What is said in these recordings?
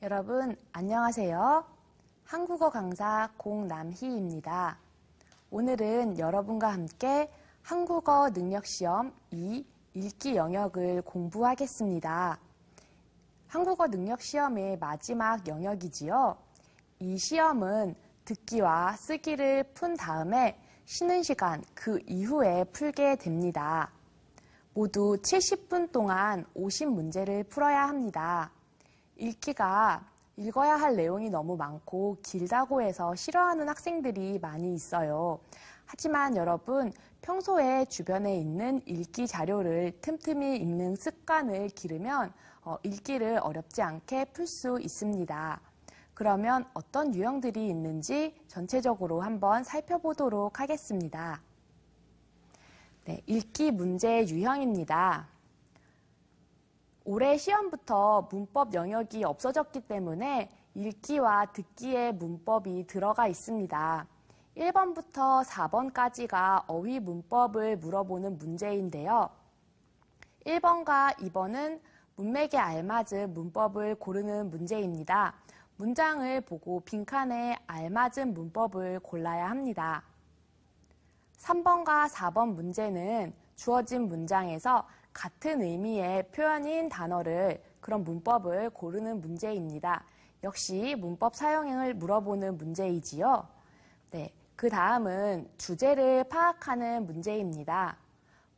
여러분, 안녕하세요. 한국어 강사 공남희입니다. 오늘은 여러분과 함께 한국어 능력시험 2 읽기 영역을 공부하겠습니다. 한국어 능력시험의 마지막 영역이지요. 이 시험은 듣기와 쓰기를 푼 다음에 쉬는 시간 그 이후에 풀게 됩니다. 모두 70분 동안 50문제를 풀어야 합니다. 읽기가 읽어야 할 내용이 너무 많고 길다고 해서 싫어하는 학생들이 많이 있어요. 하지만 여러분, 평소에 주변에 있는 읽기 자료를 틈틈이 읽는 습관을 기르면 읽기를 어렵지 않게 풀 수 있습니다. 그러면 어떤 유형들이 있는지 전체적으로 한번 살펴보도록 하겠습니다. 네, 읽기 문제 유형입니다. 올해 시험부터 문법 영역이 없어졌기 때문에 읽기와 듣기의 문법이 들어가 있습니다. 1번부터 4번까지가 어휘 문법을 물어보는 문제인데요. 1번과 2번은 문맥에 알맞은 문법을 고르는 문제입니다. 문장을 보고 빈칸에 알맞은 문법을 골라야 합니다. 3번과 4번 문제는 주어진 문장에서 같은 의미의 표현인 단어를 그런 문법을 고르는 문제입니다. 역시 문법 사용을 물어보는 문제이지요. 네, 그 다음은 주제를 파악하는 문제입니다.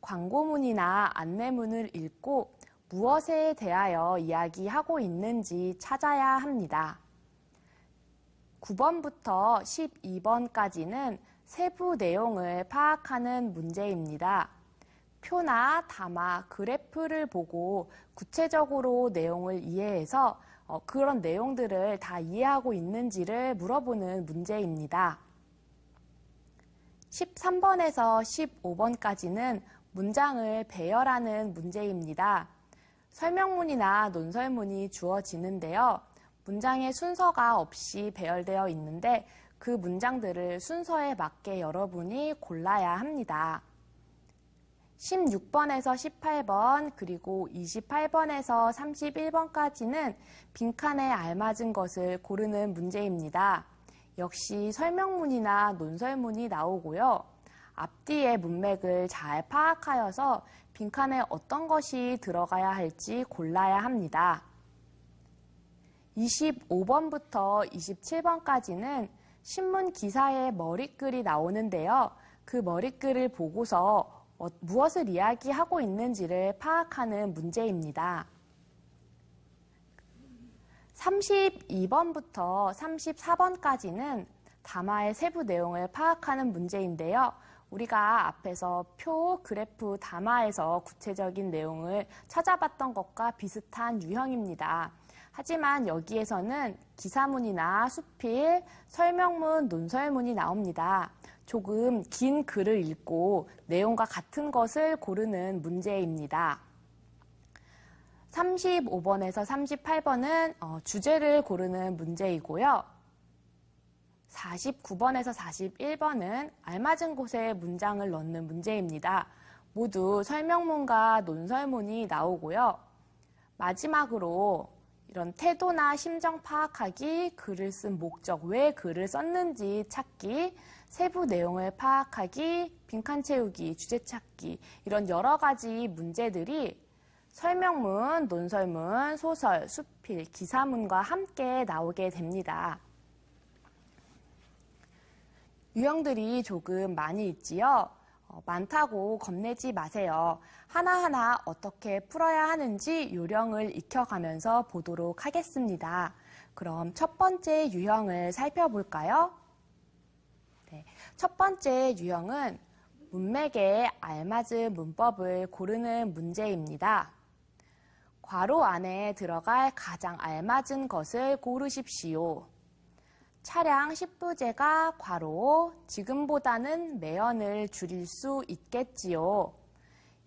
광고문이나 안내문을 읽고 무엇에 대하여 이야기하고 있는지 찾아야 합니다. 9번부터 12번까지는 세부 내용을 파악하는 문제입니다. 표나 담화, 그래프를 보고 구체적으로 내용을 이해해서 그런 내용들을 다 이해하고 있는지를 물어보는 문제입니다. 13번에서 15번까지는 문장을 배열하는 문제입니다. 설명문이나 논설문이 주어지는데요. 문장의 순서가 없이 배열되어 있는데 그 문장들을 순서에 맞게 여러분이 골라야 합니다. 16번에서 18번 그리고 28번에서 31번까지는 빈칸에 알맞은 것을 고르는 문제입니다. 역시 설명문이나 논설문이 나오고요. 앞뒤의 문맥을 잘 파악하여서 빈칸에 어떤 것이 들어가야 할지 골라야 합니다. 25번부터 27번까지는 신문 기사에 머릿글이 나오는데요. 그 머릿글을 보고서 무엇을 이야기하고 있는지를 파악하는 문제입니다. 32번부터 34번까지는 담화의 세부 내용을 파악하는 문제인데요. 우리가 앞에서 표, 그래프, 담화에서 구체적인 내용을 찾아봤던 것과 비슷한 유형입니다. 하지만 여기에서는 기사문이나 수필, 설명문, 논설문이 나옵니다. 조금 긴 글을 읽고 내용과 같은 것을 고르는 문제입니다. 35번에서 38번은 주제를 고르는 문제이고요. 49번에서 41번은 알맞은 곳에 문장을 넣는 문제입니다. 모두 설명문과 논설문이 나오고요. 마지막으로 이런 태도나 심정 파악하기, 글을 쓴 목적, 왜 글을 썼는지 찾기, 세부 내용을 파악하기, 빈칸 채우기, 주제 찾기 이런 여러 가지 문제들이 설명문, 논설문, 소설, 수필, 기사문과 함께 나오게 됩니다. 유형들이 조금 많이 있지요. 많다고 겁내지 마세요. 하나하나 어떻게 풀어야 하는지 요령을 익혀가면서 보도록 하겠습니다. 그럼 첫 번째 유형을 살펴볼까요? 네, 첫 번째 유형은 문맥에 알맞은 문법을 고르는 문제입니다. 괄호 안에 들어갈 가장 알맞은 것을 고르십시오. 차량 10부제가 괄호 지금보다는 매연을 줄일 수 있겠지요.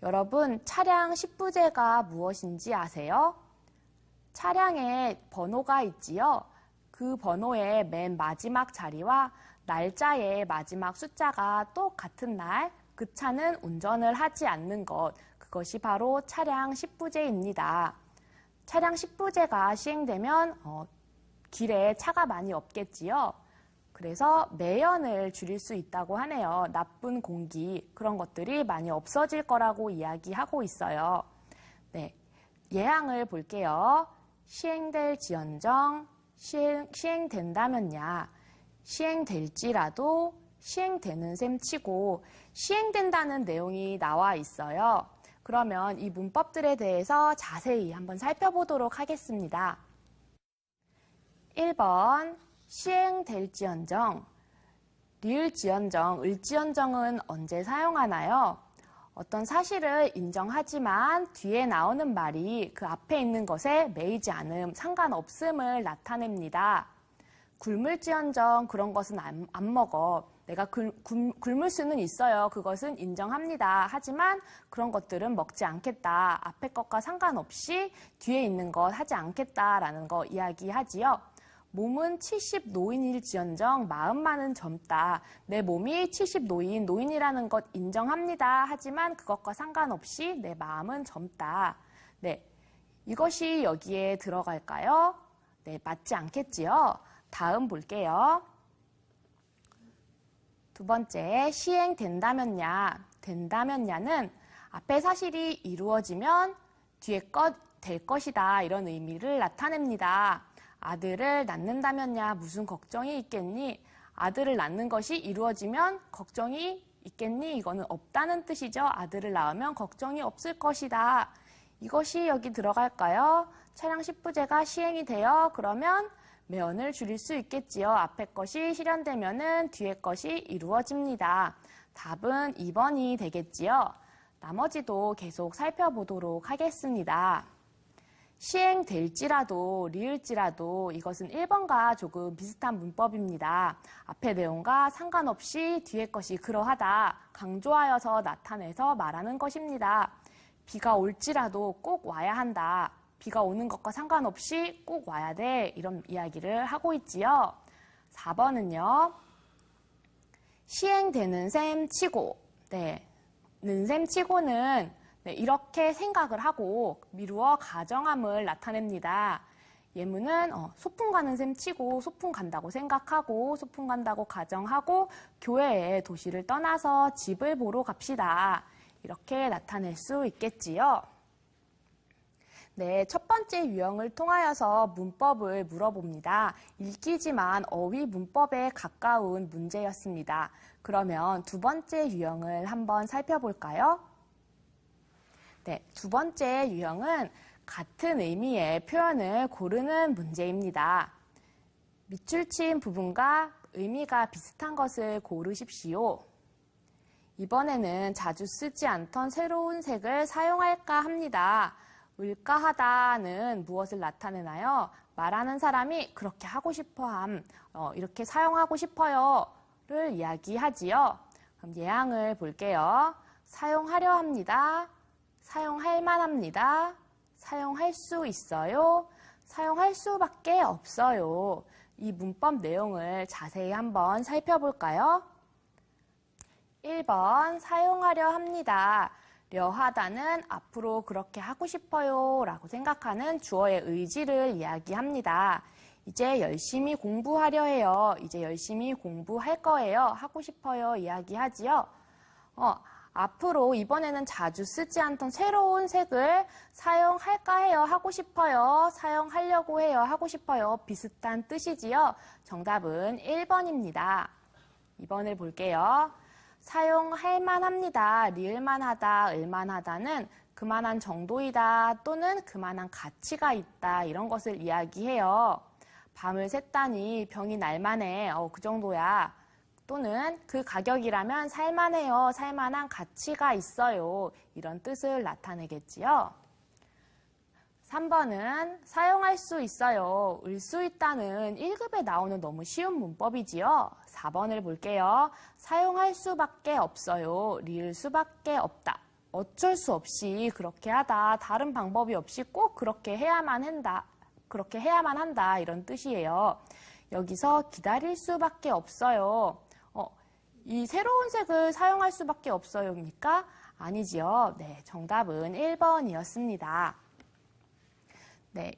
여러분, 차량 10부제가 무엇인지 아세요? 차량에 번호가 있지요. 그 번호의 맨 마지막 자리와 날짜의 마지막 숫자가 똑같은 날, 그 차는 운전을 하지 않는 것, 그것이 바로 차량 10부제입니다. 차량 10부제가 시행되면 길에 차가 많이 없겠지요. 그래서 매연을 줄일 수 있다고 하네요. 나쁜 공기, 그런 것들이 많이 없어질 거라고 이야기하고 있어요. 네, 예항을 볼게요. 시행될지언정, 시행된다면야, 시행될지라도, 시행되는 셈 치고 시행된다는 내용이 나와 있어요. 그러면 이 문법들에 대해서 자세히 한번 살펴보도록 하겠습니다. 1번 시행될지언정, 리을지언정, 을지언정은 언제 사용하나요? 어떤 사실을 인정하지만 뒤에 나오는 말이 그 앞에 있는 것에 매이지 않음, 상관없음을 나타냅니다. 굶을지언정 그런 것은 안 먹어. 내가 굶을 수는 있어요. 그것은 인정합니다. 하지만 그런 것들은 먹지 않겠다. 앞에 것과 상관없이 뒤에 있는 것 하지 않겠다라는 거 이야기하지요. 몸은 70 노인일지언정 마음만은 젊다. 내 몸이 70 노인이라는 것 인정합니다. 하지만 그것과 상관없이 내 마음은 젊다. 네, 이것이 여기에 들어갈까요? 네, 맞지 않겠지요. 다음 볼게요. 두 번째, 시행된다면야. 된다면야는 앞에 사실이 이루어지면 뒤에 것 될 것이다. 이런 의미를 나타냅니다. 아들을 낳는다면야 무슨 걱정이 있겠니? 아들을 낳는 것이 이루어지면 걱정이 있겠니? 이거는 없다는 뜻이죠. 아들을 낳으면 걱정이 없을 것이다. 이것이 여기 들어갈까요? 차량 10부제가 시행이 되어 그러면 매연을 줄일 수 있겠지요. 앞에 것이 실현되면은 뒤에 것이 이루어집니다. 답은 2번이 되겠지요. 나머지도 계속 살펴보도록 하겠습니다. 시행될지라도, 리을지라도 이것은 1번과 조금 비슷한 문법입니다. 앞의 내용과 상관없이 뒤에 것이 그러하다, 강조하여서 나타내서 말하는 것입니다. 비가 올지라도 꼭 와야 한다. 비가 오는 것과 상관없이 꼭 와야 돼. 이런 이야기를 하고 있지요. 4번은요. 시행되는 셈 치고, 네, 는 셈 치고는 네, 이렇게 생각을 하고 미루어 가정함을 나타냅니다. 예문은 소풍 가는 셈 치고 소풍 간다고 생각하고 소풍 간다고 가정하고 교회에 도시를 떠나서 집을 보러 갑시다. 이렇게 나타낼 수 있겠지요. 네, 첫 번째 유형을 통하여서 문법을 물어봅니다. 읽기지만 어휘 문법에 가까운 문제였습니다. 그러면 두 번째 유형을 한번 살펴볼까요? 네, 두 번째 유형은 같은 의미의 표현을 고르는 문제입니다. 밑줄 친 부분과 의미가 비슷한 것을 고르십시오. 이번에는 자주 쓰지 않던 새로운 색을 사용할까 합니다. 을까하다는 무엇을 나타내나요? 말하는 사람이 그렇게 하고 싶어함, 이렇게 사용하고 싶어요를 이야기하지요. 그럼 예항을 볼게요. 사용하려 합니다. 사용할 만합니다. 사용할 수 있어요. 사용할 수밖에 없어요. 이 문법 내용을 자세히 한번 살펴볼까요? 1번 사용하려 합니다. 려하다는 앞으로 그렇게 하고 싶어요 라고 생각하는 주어의 의지를 이야기합니다. 이제 열심히 공부하려 해요. 이제 열심히 공부할 거예요. 하고 싶어요 이야기하지요. 앞으로 이번에는 자주 쓰지 않던 새로운 색을 사용할까 해요. 하고 싶어요. 사용하려고 해요. 하고 싶어요. 비슷한 뜻이지요. 정답은 1번입니다. 2번을 볼게요. 사용할 만합니다. 리을만하다, 을만하다는 그만한 정도이다 또는 그만한 가치가 있다 이런 것을 이야기해요. 밤을 샜다니 병이 날만해. 그 정도야. 또는 그 가격이라면 살만해요. 살만한 가치가 있어요. 이런 뜻을 나타내겠지요. 3번은 사용할 수 있어요. 을 수 있다는 1급에 나오는 너무 쉬운 문법이지요. 4번을 볼게요. 사용할 수밖에 없어요. 리을 수밖에 없다. 어쩔 수 없이 그렇게 하다. 다른 방법이 없이 꼭 그렇게 해야만 한다. 그렇게 해야만 한다. 이런 뜻이에요. 여기서 기다릴 수밖에 없어요. 이 새로운 색을 사용할 수밖에 없어요입니까? 아니지요. 네, 정답은 1번이었습니다. 네,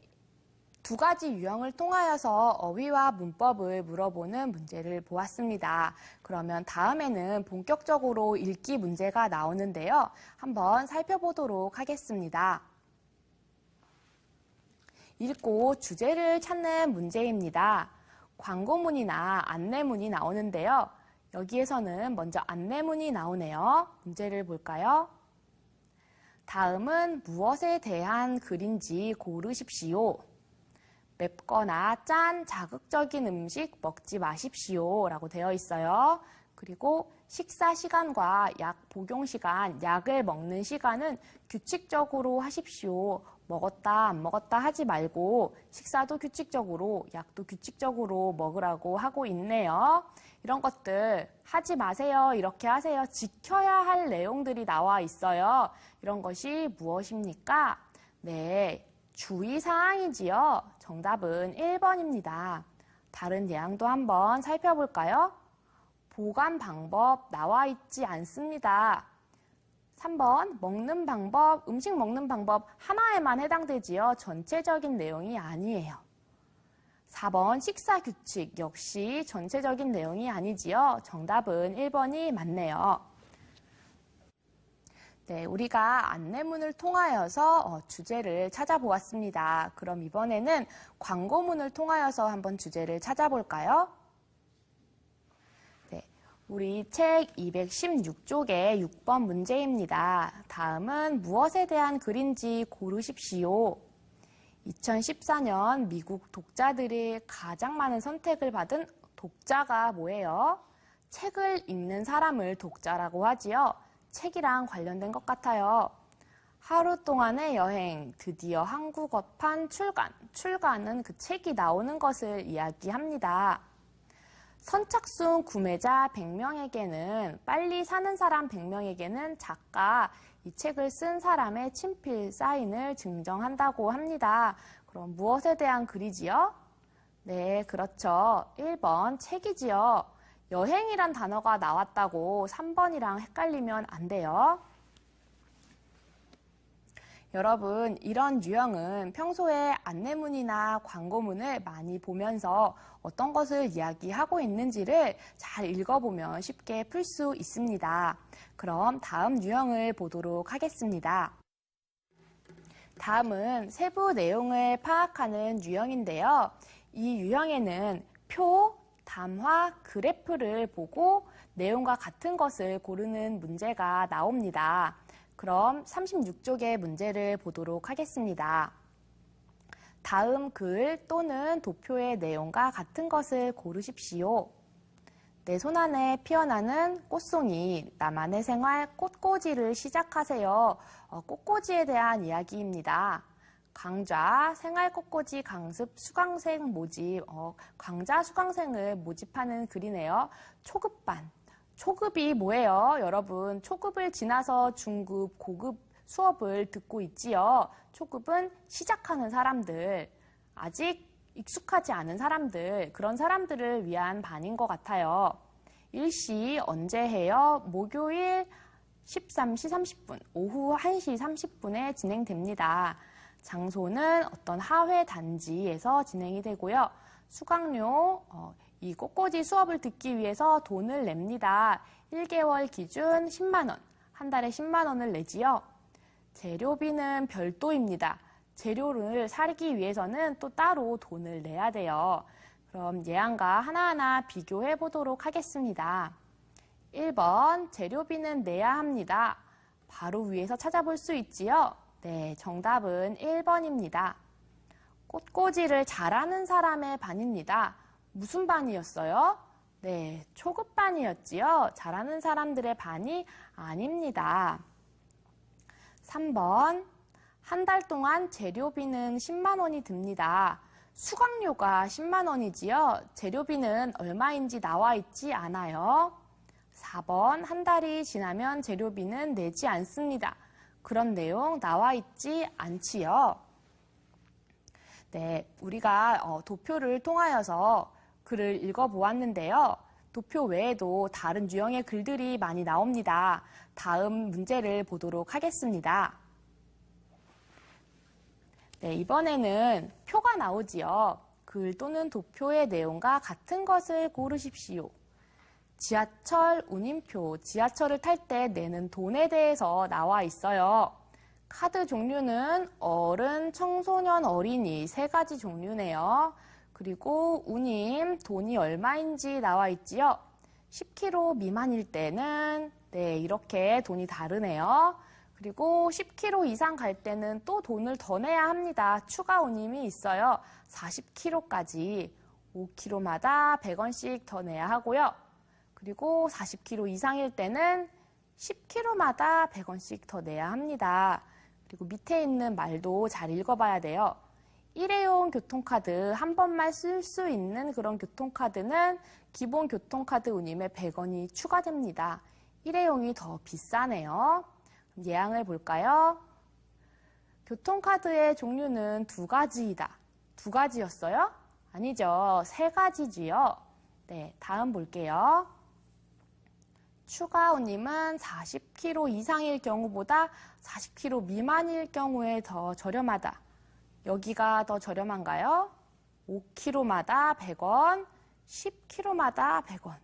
두 가지 유형을 통하여서 어휘와 문법을 물어보는 문제를 보았습니다. 그러면 다음에는 본격적으로 읽기 문제가 나오는데요. 한번 살펴보도록 하겠습니다. 읽고 주제를 찾는 문제입니다. 광고문이나 안내문이 나오는데요. 여기에서는 먼저 안내문이 나오네요. 문제를 볼까요? 다음은 무엇에 대한 글인지 고르십시오. 맵거나 짠 자극적인 음식 먹지 마십시오 라고 되어 있어요. 그리고 식사 시간과 약 복용 시간, 약을 먹는 시간은 규칙적으로 하십시오. 먹었다 안 먹었다 하지 말고 식사도 규칙적으로, 약도 규칙적으로 먹으라고 하고 있네요. 이런 것들 하지 마세요. 이렇게 하세요. 지켜야 할 내용들이 나와 있어요. 이런 것이 무엇입니까? 네, 주의사항이지요. 정답은 1번입니다. 다른 예양도 한번 살펴볼까요? 보관 방법 나와 있지 않습니다. 3번 먹는 방법, 음식 먹는 방법 하나에만 해당되지요. 전체적인 내용이 아니에요. 4번 식사 규칙 역시 전체적인 내용이 아니지요. 정답은 1번이 맞네요. 네, 우리가 안내문을 통하여서 주제를 찾아보았습니다. 그럼 이번에는 광고문을 통하여서 한번 주제를 찾아볼까요? 네, 우리 책 216쪽의 6번 문제입니다. 다음은 무엇에 대한 글인지 고르십시오. 2014년 미국 독자들이 가장 많은 선택을 받은 독자가 뭐예요? 책을 읽는 사람을 독자라고 하지요. 책이랑 관련된 것 같아요. 하루 동안의 여행, 드디어 한국어판 출간. 출간은 그 책이 나오는 것을 이야기합니다. 선착순 구매자 100명에게는, 빨리 사는 사람 100명에게는 작가, 이 책을 쓴 사람의 친필 사인을 증정한다고 합니다. 그럼 무엇에 대한 글이지요? 네, 그렇죠. 1번 책이지요. 여행이란 단어가 나왔다고 3번이랑 헷갈리면 안 돼요. 여러분, 이런 유형은 평소에 안내문이나 광고문을 많이 보면서 어떤 것을 이야기하고 있는지를 잘 읽어보면 쉽게 풀 수 있습니다. 그럼 다음 유형을 보도록 하겠습니다. 다음은 세부 내용을 파악하는 유형인데요. 이 유형에는 표, 담화, 그래프를 보고 내용과 같은 것을 고르는 문제가 나옵니다. 그럼 36쪽의 문제를 보도록 하겠습니다. 다음 글 또는 도표의 내용과 같은 것을 고르십시오. 내 손안에 피어나는 꽃송이, 나만의 생활 꽃꽂이를 시작하세요. 꽃꽂이에 대한 이야기입니다. 강좌, 생활꽃꽂이 강습, 수강생 모집, 강좌 수강생을 모집하는 글이네요. 초급반. 초급이 뭐예요? 여러분, 초급을 지나서 중급, 고급 수업을 듣고 있지요. 초급은 시작하는 사람들, 아직 익숙하지 않은 사람들, 그런 사람들을 위한 반인 것 같아요. 일시 언제 해요? 목요일 13시 30분, 오후 1시 30분에 진행됩니다. 장소는 어떤 하회 단지에서 진행이 되고요. 수강료, 이 꽃꽂이 수업을 듣기 위해서 돈을 냅니다. 1개월 기준 10만 원, 한 달에 10만 원을 내지요. 재료비는 별도입니다. 재료를 사기 위해서는 또 따로 돈을 내야 돼요. 그럼 예양과 하나하나 비교해 보도록 하겠습니다. 1번, 재료비는 내야 합니다. 바로 위에서 찾아볼 수 있지요? 네, 정답은 1번입니다. 꽃꽂이를 잘하는 사람의 반입니다. 무슨 반이었어요? 네, 초급반이었지요. 잘하는 사람들의 반이 아닙니다. 3번, 한 달 동안 재료비는 10만 원이 듭니다. 수강료가 10만 원이지요. 재료비는 얼마인지 나와 있지 않아요. 4번, 한 달이 지나면 재료비는 내지 않습니다. 그런 내용 나와 있지 않지요. 네, 우리가 도표를 통하여서 글을 읽어보았는데요. 도표 외에도 다른 유형의 글들이 많이 나옵니다. 다음 문제를 보도록 하겠습니다. 네, 이번에는 표가 나오지요. 글 또는 도표의 내용과 같은 것을 고르십시오. 지하철 운임표, 지하철을 탈 때 내는 돈에 대해서 나와 있어요. 카드 종류는 어른, 청소년, 어린이 3가지 종류네요. 그리고 운임, 돈이 얼마인지 나와 있지요. 10kg 미만일 때는 이렇게 돈이 다르네요. 그리고 10kg 이상 갈 때는 또 돈을 더 내야 합니다. 추가 운임이 있어요. 40kg까지 5kg마다 100원씩 더 내야 하고요. 그리고 40kg 이상일 때는 10kg마다 100원씩 더 내야 합니다. 그리고 밑에 있는 말도 잘 읽어봐야 돼요. 일회용 교통카드 한 번만 쓸 수 있는 그런 교통카드는 기본 교통카드 운임에 100원이 추가됩니다. 일회용이 더 비싸네요. 예항을 볼까요? 교통카드의 종류는 2가지이다. 2가지였어요? 아니죠. 3가지지요. 네, 다음 볼게요. 추가 운임은 40kg 이상일 경우보다 40kg 미만일 경우에 더 저렴하다. 여기가 더 저렴한가요? 5kg마다 100원, 10kg마다 100원.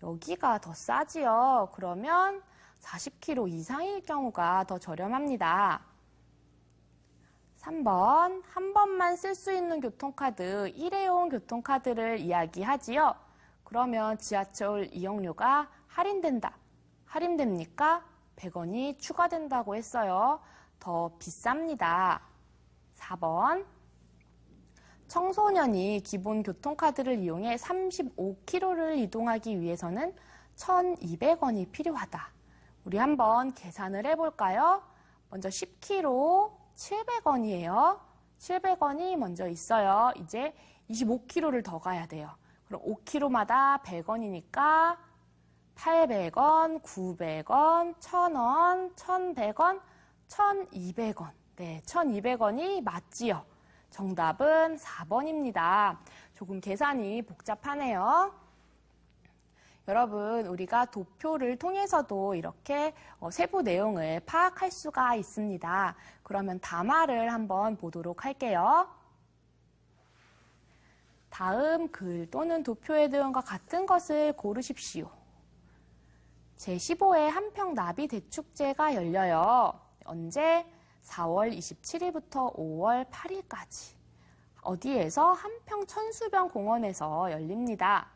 여기가 더 싸지요. 그러면 40kg 이상일 경우가 더 저렴합니다. 3번, 한 번만 쓸 수 있는 교통카드, 일회용 교통카드를 이야기하지요. 그러면 지하철 이용료가 할인된다. 할인됩니까? 100원이 추가된다고 했어요. 더 비쌉니다. 4번, 청소년이 기본 교통카드를 이용해 35km를 이동하기 위해서는 1,200원이 필요하다. 우리 한번 계산을 해볼까요? 먼저 10km 700원이에요. 700원이 먼저 있어요. 이제 25km를 더 가야 돼요. 그럼 5km마다 100원이니까 800원, 900원, 1000원, 1100원, 1200원. 네, 1200원이 맞지요. 정답은 4번입니다. 조금 계산이 복잡하네요. 여러분, 우리가 도표를 통해서도 이렇게 세부 내용을 파악할 수가 있습니다. 그러면 담화를 한번 보도록 할게요. 다음 글 또는 도표의 내용과 같은 것을 고르십시오. 제15회 한평나비 대축제가 열려요. 언제? 4월 27일부터 5월 8일까지. 어디에서? 한평 천수변 공원에서 열립니다.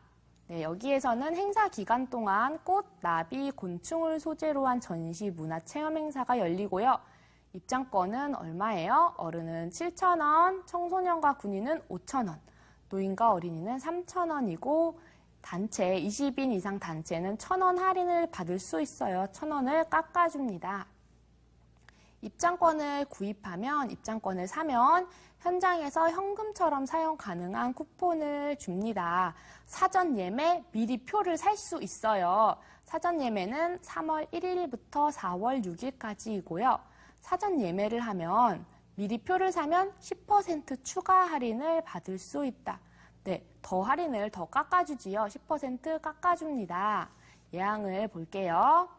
네, 여기에서는 행사 기간 동안 꽃, 나비, 곤충을 소재로 한 전시 문화 체험 행사가 열리고요. 입장권은 얼마예요? 어른은 7,000원, 청소년과 군인은 5,000원, 노인과 어린이는 3,000원이고 단체, 20인 이상 단체는 1,000원 할인을 받을 수 있어요. 1,000원을 깎아줍니다. 입장권을 구입하면, 입장권을 사면 현장에서 현금처럼 사용 가능한 쿠폰을 줍니다. 사전 예매, 미리 표를 살 수 있어요. 사전 예매는 3월 1일부터 4월 6일까지이고요. 사전 예매를 하면, 미리 표를 사면 10% 추가 할인을 받을 수 있다. 네, 더 할인을 더 깎아주지요. 10% 깎아줍니다. 예항을 볼게요.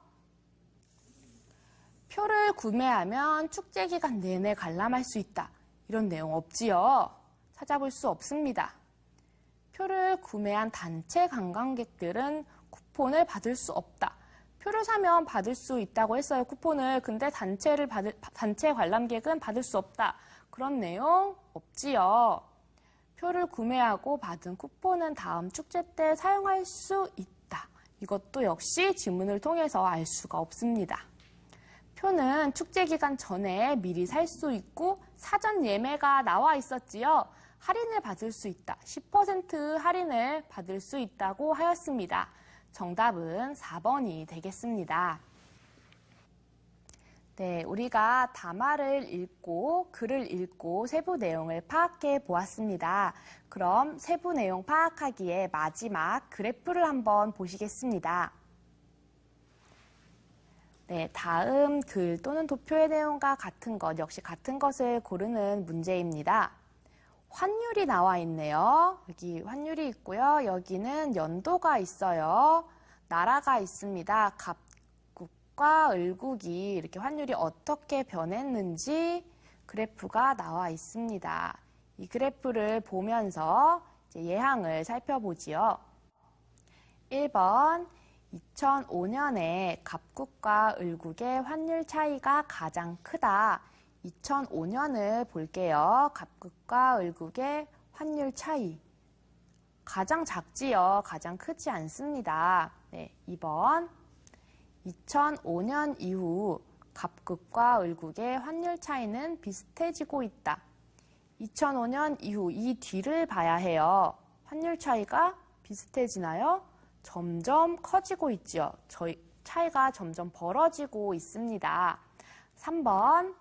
표를 구매하면 축제 기간 내내 관람할 수 있다. 이런 내용 없지요. 찾아볼 수 없습니다. 표를 구매한 단체 관광객들은 쿠폰을 받을 수 없다. 표를 사면 받을 수 있다고 했어요. 쿠폰을. 근데 단체 관람객은 받을 수 없다. 그런 내용 없지요. 표를 구매하고 받은 쿠폰은 다음 축제 때 사용할 수 있다. 이것도 역시 지문을 통해서 알 수가 없습니다. 표는 축제 기간 전에 미리 살 수 있고 사전 예매가 나와 있었지요. 할인을 받을 수 있다. 10% 할인을 받을 수 있다고 하였습니다. 정답은 4번이 되겠습니다. 네, 우리가 담화를 읽고 글을 읽고 세부 내용을 파악해 보았습니다. 그럼 세부 내용 파악하기에 마지막 그래프를 한번 보시겠습니다. 네, 다음 글 또는 도표의 내용과 같은 것, 역시 같은 것을 고르는 문제입니다. 환율이 나와 있네요. 여기 환율이 있고요. 여기는 연도가 있어요. 나라가 있습니다. 갑국과 을국이 이렇게 환율이 어떻게 변했는지 그래프가 나와 있습니다. 이 그래프를 보면서 이제 예항을 살펴보지요. 1번, 2005년에 갑국과 을국의 환율 차이가 가장 크다. 2005년을 볼게요. 갑국과 을국의 환율 차이. 가장 작지요. 가장 크지 않습니다. 네, 2번. 2005년 이후 갑국과 을국의 환율 차이는 비슷해지고 있다. 2005년 이후 이 뒤를 봐야 해요. 환율 차이가 비슷해지나요? 점점 커지고 있죠. 저희 차이가 점점 벌어지고 있습니다. 3번.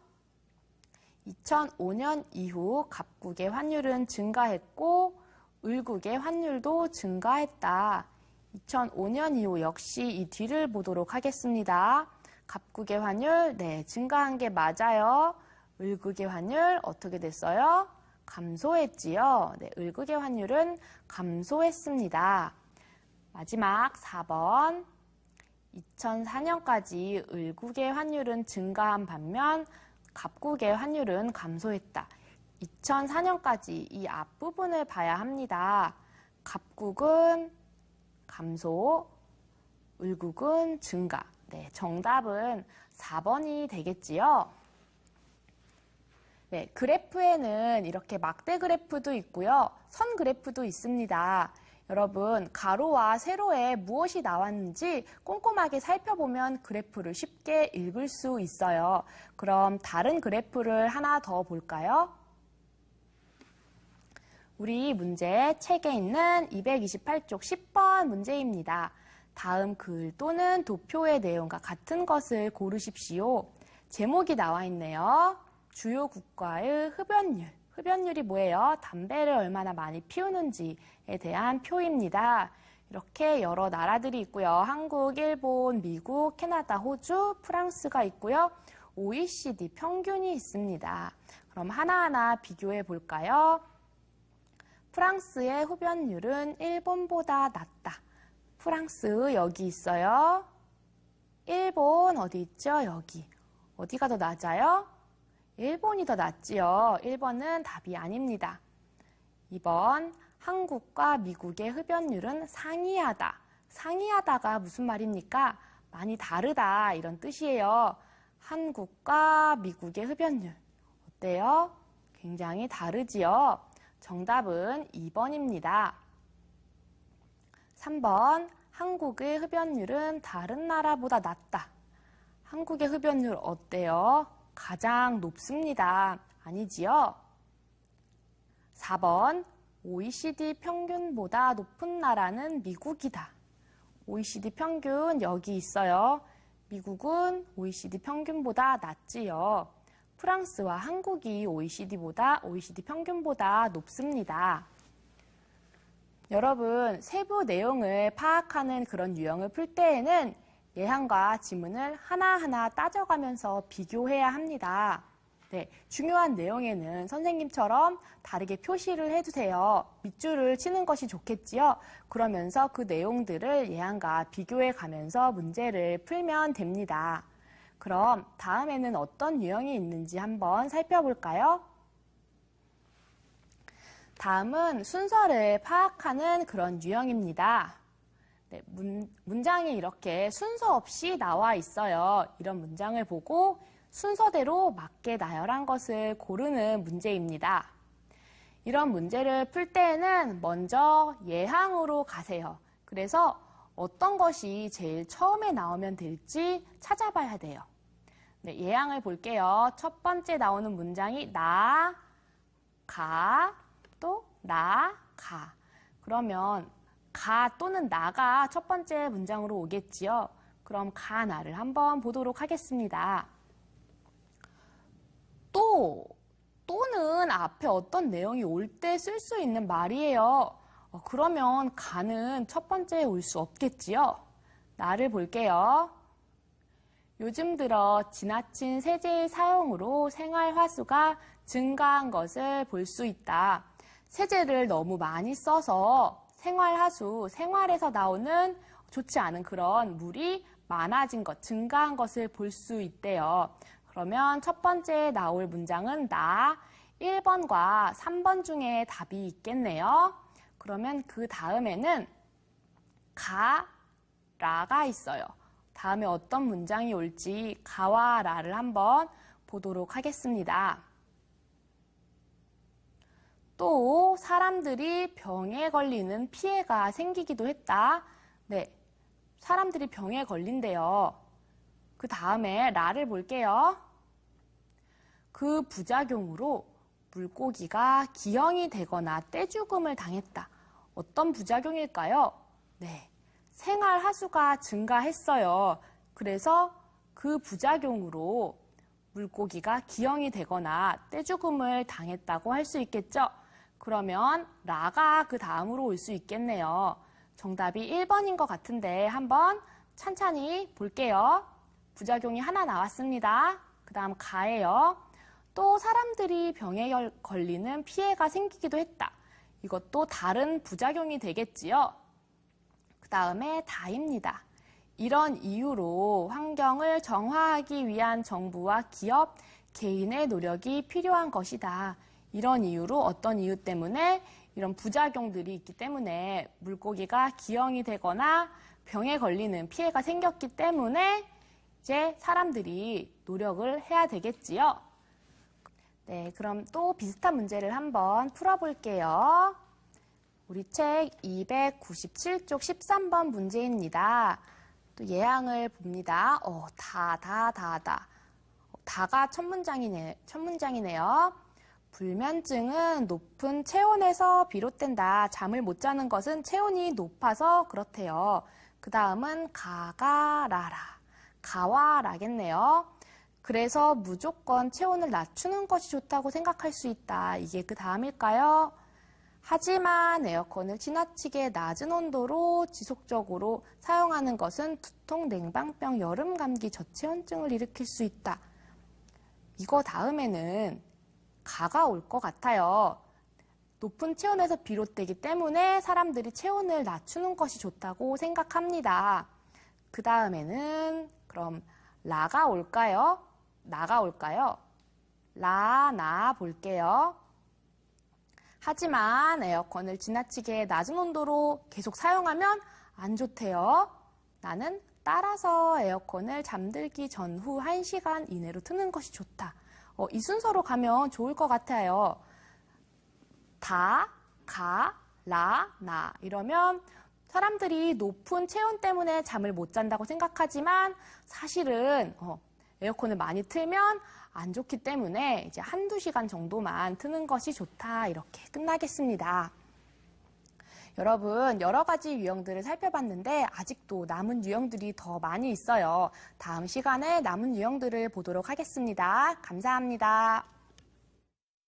2005년 이후 갑국의 환율은 증가했고 을국의 환율도 증가했다. 2005년 이후 역시 이 뒤를 보도록 하겠습니다. 갑국의 환율, 네, 증가한 게 맞아요. 을국의 환율 어떻게 됐어요? 감소했지요. 네, 을국의 환율은 감소했습니다. 마지막 4번. 2004년까지 을국의 환율은 증가한 반면 갑국의 환율은 감소했다. 2004년까지 이 앞부분을 봐야 합니다. 갑국은 감소, 을국은 증가. 네, 정답은 4번이 되겠지요. 네, 그래프에는 이렇게 막대 그래프도 있고요. 선 그래프도 있습니다. 여러분, 가로와 세로에 무엇이 나왔는지 꼼꼼하게 살펴보면 그래프를 쉽게 읽을 수 있어요. 그럼 다른 그래프를 하나 더 볼까요? 우리 문제 책에 있는 228쪽 10번 문제입니다. 다음 글 또는 도표의 내용과 같은 것을 고르십시오. 제목이 나와 있네요. 주요 국가의 흡연율. 흡연율이 뭐예요? 담배를 얼마나 많이 피우는지에 대한 표입니다. 이렇게 여러 나라들이 있고요. 한국, 일본, 미국, 캐나다, 호주, 프랑스가 있고요. OECD 평균이 있습니다. 그럼 하나하나 비교해 볼까요? 프랑스의 흡연율은 일본보다 낮다. 프랑스 여기 있어요. 일본 어디 있죠? 여기. 어디가 더 낮아요? 일본이 더 낮지요. 1번은 답이 아닙니다. 2번, 한국과 미국의 흡연율은 상이하다. 상이하다가 무슨 말입니까? 많이 다르다 이런 뜻이에요. 한국과 미국의 흡연율 어때요? 굉장히 다르지요. 정답은 2번입니다. 3번, 한국의 흡연율은 다른 나라보다 낮다. 한국의 흡연율 어때요? 가장 높습니다. 아니지요? 4번, OECD 평균보다 높은 나라는 미국이다. OECD 평균 여기 있어요. 미국은 OECD 평균보다 낮지요. 프랑스와 한국이 OECD 평균보다 높습니다. 여러분, 세부 내용을 파악하는 그런 유형을 풀 때에는 예항과 지문을 하나하나 따져가면서 비교해야 합니다. 네, 중요한 내용에는 선생님처럼 다르게 표시를 해주세요. 밑줄을 치는 것이 좋겠지요. 그러면서 그 내용들을 예항과 비교해 가면서 문제를 풀면 됩니다. 그럼 다음에는 어떤 유형이 있는지 한번 살펴볼까요? 다음은 순서를 파악하는 그런 유형입니다. 네, 문장이 이렇게 순서 없이 나와 있어요. 이런 문장을 보고 순서대로 맞게 나열한 것을 고르는 문제입니다. 이런 문제를 풀 때에는 먼저 예항으로 가세요. 그래서 어떤 것이 제일 처음에 나오면 될지 찾아봐야 돼요. 네, 예항을 볼게요. 첫 번째 나오는 문장이 나, 가, 또 나, 가. 그러면 가 또는 나가 첫 번째 문장으로 오겠지요. 그럼 가, 나를 한번 보도록 하겠습니다. 또는 앞에 어떤 내용이 올 때 쓸 수 있는 말이에요. 그러면 가는 첫 번째에 올 수 없겠지요. 나를 볼게요. 요즘 들어 지나친 세제의 사용으로 생활 화수가 증가한 것을 볼 수 있다. 세제를 너무 많이 써서 생활하수, 생활에서 나오는 좋지 않은 그런 물이 많아진 것, 증가한 것을 볼 수 있대요. 그러면 첫 번째 나올 문장은 나, 1번과 3번 중에 답이 있겠네요. 그러면 그 다음에는 가, 라가 있어요. 다음에 어떤 문장이 올지 가와 라를 한번 보도록 하겠습니다. 또 사람들이 병에 걸리는 피해가 생기기도 했다. 네, 사람들이 병에 걸린대요. 그 다음에 라를 볼게요. 그 부작용으로 물고기가 기형이 되거나 떼죽음을 당했다. 어떤 부작용일까요? 네, 생활 하수가 증가했어요. 그래서 그 부작용으로 물고기가 기형이 되거나 떼죽음을 당했다고 할 수 있겠죠? 그러면 라가 그 다음으로 올 수 있겠네요. 정답이 1번인 것 같은데 한번 찬찬히 볼게요. 부작용이 하나 나왔습니다. 그 다음 가예요. 또 사람들이 병에 걸리는 피해가 생기기도 했다. 이것도 다른 부작용이 되겠지요. 그 다음에 다입니다. 이런 이유로 환경을 정화하기 위한 정부와 기업, 개인의 노력이 필요한 것이다. 이런 이유로 어떤 이유 때문에 이런 부작용들이 있기 때문에 물고기가 기형이 되거나 병에 걸리는 피해가 생겼기 때문에 이제 사람들이 노력을 해야 되겠지요. 네, 그럼 또 비슷한 문제를 한번 풀어볼게요. 우리 책 297쪽 13번 문제입니다. 또 예항을 봅니다. 다가 첫 문장이네요. 불면증은 높은 체온에서 비롯된다. 잠을 못 자는 것은 체온이 높아서 그렇대요. 그 다음은 가가 라라. 가와 라겠네요. 그래서 무조건 체온을 낮추는 것이 좋다고 생각할 수 있다. 이게 그 다음일까요? 하지만 에어컨을 지나치게 낮은 온도로 지속적으로 사용하는 것은 두통, 냉방병, 여름 감기, 저체온증을 일으킬 수 있다. 이거 다음에는 가가 올 것 같아요. 높은 체온에서 비롯되기 때문에 사람들이 체온을 낮추는 것이 좋다고 생각합니다. 그 다음에는 그럼 라가 올까요? 나가 올까요? 라, 나 볼게요. 하지만 에어컨을 지나치게 낮은 온도로 계속 사용하면 안 좋대요. 나는 따라서 에어컨을 잠들기 전후 1시간 이내로 트는 것이 좋다. 이 순서로 가면 좋을 것 같아요. 다, 가, 라, 나 이러면 사람들이 높은 체온 때문에 잠을 못 잔다고 생각하지만 사실은 에어컨을 많이 틀면 안 좋기 때문에 이제 한두 시간 정도만 트는 것이 좋다. 이렇게 끝나겠습니다. 여러분, 여러 가지 유형들을 살펴봤는데 아직도 남은 유형들이 더 많이 있어요. 다음 시간에 남은 유형들을 보도록 하겠습니다. 감사합니다.